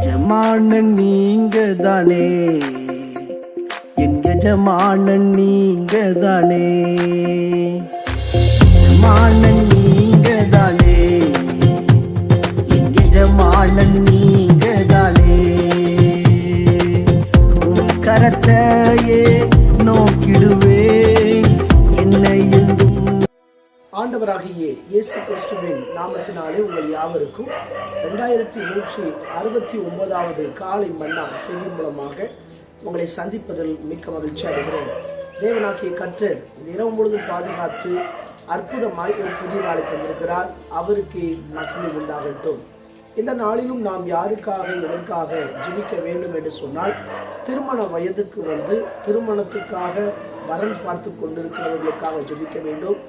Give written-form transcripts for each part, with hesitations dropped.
எஜமானன் நீங்க தானே, என் எஜமானன் நீங்க தானே, எஜமானன் நீங்க தானே, என் எஜமானன் நீங்க தானே. உன் கரத்தையே நோக்கிடுவேன் என்னை என்றும். ஆண்டவராகிய இயேசு கிறிஸ்துவின் நாமத்தினாலே உங்கள் யாவருக்கும் 2169வது காலை மன்னா செய்தி மூலமாக உங்களை சந்திப்பதில் மிக்க மகிழ்ச்சி அடைகிறேன். தேவனாகிய கர்த்தர் இந்த இரவு முழுவதும் பாதுகாத்து அற்புதமாய் ஒரு புதிய நாளை தந்திருக்கிறார். அவருக்கு மகிமை உண்டாகட்டும். இந்த நாளிலும் நாம் யாருக்காக எதற்காக ஜெபிக்க வேண்டும் என்று சொன்னால், திருமண வயதுக்கு வந்து திருமணத்துக்காக வரன் பார்த்து கொண்டிருக்கிறவர்களுக்காக ஜெபிக்க வேண்டும்.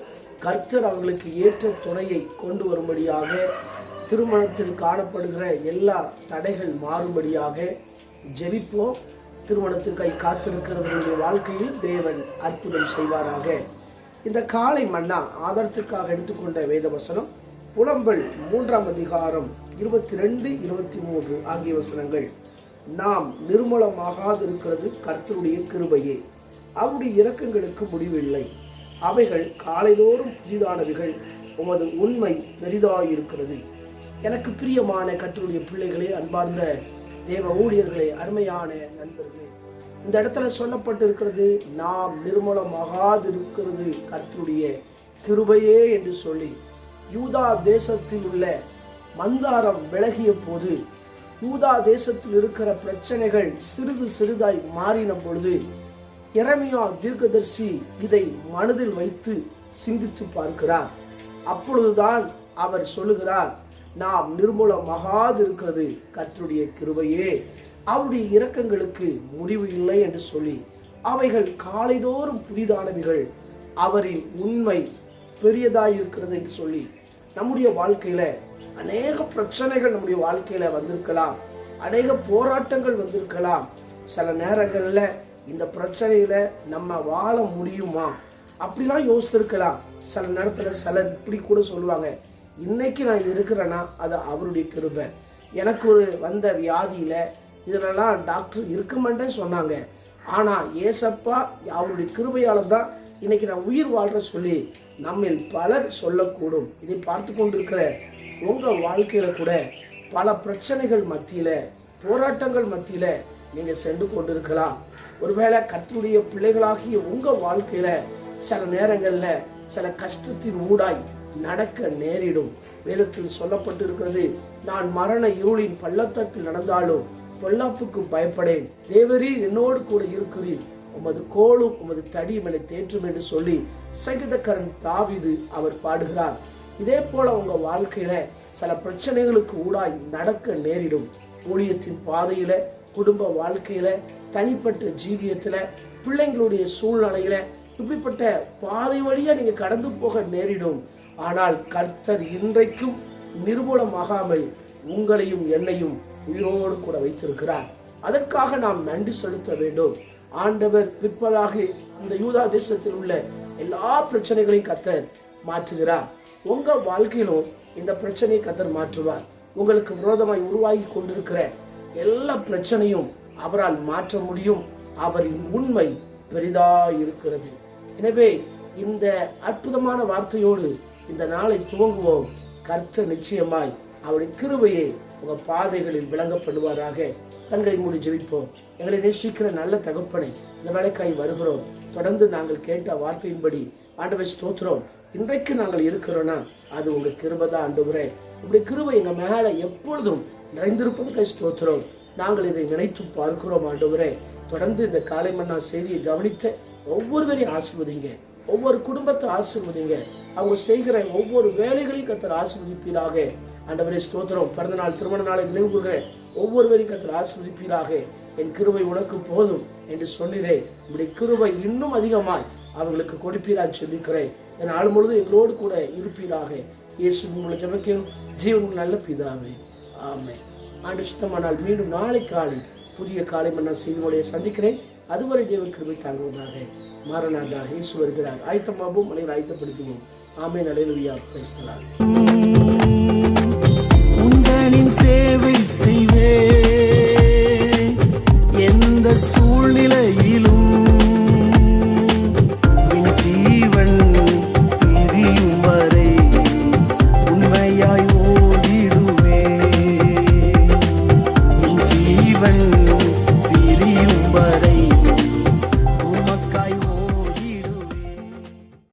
கர்த்தர் அவர்களுக்கு ஏற்ற துணையை கொண்டு வரும்படியாக, திருமணத்தில் காணப்படுகிற எல்லா தடைகள் மாறும்படியாக ஜெபிப்போம். திருமணத்திற்காக காத்திருக்கிறவர்களுடைய வாழ்க்கையில் தேவன் அற்புதம் செய்வாராக. இந்த காலை மன்னா ஆதாரத்திற்காக எடுத்துக்கொண்ட வேத வசனம் புலம்பல் 3ஆம் அதிகாரம் 22, 23 ஆகிய வசனங்கள். நாம் நிர்மூலமாகாதிருக்கிறது கர்த்தருடைய கிருபையே, அவருடைய இரக்கங்களுக்கு முடிவில்லை. அவைகள் காலைதோறும் புதிதானவைகள், உமது உண்மை பெரிதாயிருக்கிறது. எனக்கு பிரியமான கர்த்தருடைய பிள்ளைகளே, அன்பார்ந்த தேவ ஊழியர்களே, அருமையான நண்பர்களே, இந்த இடத்துல சொல்லப்பட்டிருக்கிறது நாம் நிர்மூலமாகாதிருக்கிறது கர்த்தருடைய கிருபையே என்று சொல்லி. யூதா தேசத்தில் உள்ள மந்தாரம் விலகிய போது, யூதா தேசத்தில் இருக்கிற பிரச்சனைகள் சிறிது சிறிதாய் மாறின பொழுது, எரேமியா தீர்க்கதரிசி இதை மனதில் வைத்து சிந்தித்து பார்க்கிறார். அப்பொழுதுதான் அவர் சொல்லுகிறார், நாம் நிர்மூலமாகாதிருக்கிறது கர்த்தருடைய கிருபையே, அவருடைய இரக்கங்களுக்கு முடிவு இல்லை என்று சொல்லி. அவைகள் காலைதோறும் புதிதானவைகள், அவரின் உண்மை பெரியதாயிருக்கிறது என்று சொல்லி. நம்முடைய வாழ்க்கையில அநேக பிரச்சனைகள் நம்முடைய வாழ்க்கையில வந்திருக்கலாம், அநேக போராட்டங்கள் வந்திருக்கலாம். சில நேரங்கள்ல இந்த பிரச்சனையில நம்ம வாழ முடியுமா அப்படிலாம் யோசித்திருக்கலாம். சில நேரத்துல சிலர் இப்படி கூட சொல்லுவாங்க, இன்னைக்கு நான் இருக்கிறேன்னா அது அவருடைய கிருபை. எனக்கு ஒரு வந்த வியாதியில இதுலலாம் டாக்டர் இருக்க மாட்டேன்னு சொன்னாங்க, ஆனா ஏசப்பா அவருடைய கிருபையால தான் இன்னைக்கு நான் உயிர் வாழ்ற சொல்லி நம்மில் பலர் சொல்லக்கூடும். இதை பார்த்து கொண்டிருக்கிற உங்க வாழ்க்கையில கூட பல பிரச்சனைகள் மத்தியில, போராட்டங்கள் மத்தியில நீங்க சென்று கொண்டிருக்கலாம். ஒருவேளை கர்த்தருடைய பிள்ளைகளாகிய உங்க வாழ்க்கையில சில நேரங்கள்ல சில கஷ்டத்தின் ஊடாய் நடக்க நேரிடும். வேதத்தில் சொல்லப்பட்டிருக்கிறது, நான் மரண இருளின் பள்ளத்தாக்கில் நடந்தாலும் பொல்லாப்புக்கு பயப்படேன், தேவரீர் என்னோடு கூட இருக்கிறீர், உமது கோலும் உமது தடியும் என்னை தேற்றும் என்று சொல்லி சங்கீதக்காரன் தாவீது அவர் பாடுகிறார். இதே போல உங்க வாழ்க்கையில சில பிரச்சனைகளுக்கு ஊடாய் நடக்க நேரிடும். ஊழியத்தின் பாதையில, குடும்ப வாழ்க்கையில, தனிப்பட்ட ஜீவியத்துல, பிள்ளைங்களுடைய சூழ்நிலையில, இப்படிப்பட்ட பாதை வழியா நீங்க கடந்து போக நேரிடும். ஆனால் கர்த்தர் இன்றைக்கும் நிர்மூலமாகாமல் உங்களையும் என்னையும் உயிரோடு கூட வைத்திருக்கிறார். அதற்காக நாம் நன்றி செலுத்த வேண்டும். ஆண்டவர் பிற்பதாக இந்த யூதா தேசத்தில் உள்ள எல்லா பிரச்சனைகளையும் கர்த்தர் மாற்றுகிறார். உங்க வாழ்க்கையிலும் இந்த பிரச்சனையை கர்த்தர் மாற்றுவார். உங்களுக்கு விரோதமாய் உருவாகி கொண்டிருக்கிற எல்லா பிரச்சனையும் அவரால் மாற்ற முடியும். அவரின் உண்மை பெரிதாயிருக்கிறது. எனவே இந்த அற்புதமான வார்த்தையோடு இந்த நாளை துவங்குவோம். கர்த்தர் நிச்சயமாய் அவருடைய கிருபையை உங்க பாதைகளில் விளங்கப்படுவாராக. கண்களை மூடி ஜெபிப்போம். எங்களை நேசிக்கிற நல்ல தகப்பனை, இந்த வேலைக்காய் வருகிறோம். தொடர்ந்து நாங்கள் கேட்ட வார்த்தையின்படி ஆண்டவரை ஸ்தோத்திரம். இன்றைக்கு நாங்கள் இருக்கிறோம்னா அது உங்க கிருபை தான் ஆண்டவரே. உங்களுடைய கிருபை எங்க மேல எப்பொழுதும் நிறைந்திருப்பதுக்கு ஸ்தோத்திரம். நாங்கள் இதை நினைத்து பார்க்கிறோம் ஆண்டவரே. தொடர்ந்து இந்த காலை மன்னா செய்தியை கவனித்த ஒவ்வொருவரையும் ஆசீர்வதிங்க, ஒவ்வொரு குடும்பத்தை ஆசீர்வதிங்க, அவங்க செய்கிற ஒவ்வொரு வேலைகளையும் கர்த்தர் ஆசீர்வதிப்பீராக. ஆண்டவரே ஸ்தோத்திரம். பிறந்த நாள், திருமண நாளை நினைவு கூறுகிற ஒவ்வொருவரையும் கர்த்தர் ஆசீர்வதிப்பீராக. என் கிருபை உனக்கு போதும் என்று சொல்லிறே, உங்களுடைய கிருபை இன்னும் அதிகமாய் அவர்களுக்கு கொடுப்பீராக சொல்லிக்கிறேன். என் ஆள் முழுவதும் எங்களோடு கூட இருப்பீராக. இயேசு உங்களை ஜெபிக்கிறோம் ஜீவன் நல்ல பிதாவே, ஆமென். ஆண்டு சுத்தமானால் மீண்டும் நாளை காலை புதிய காலை மன்னா செய்தியோடைய சந்திக்கிறேன். அதுவரை தேவன் கிருபை தாங்குவதாக. மாரநாதா, இயேசு வருகிறார். ஆயத்தமாகவும் மனிதர் ஆயத்தப்படுத்துவோம். ஆமென். அல்லேலூயா. Praise the Lord. உங்களின் சேவை செய்வோம்.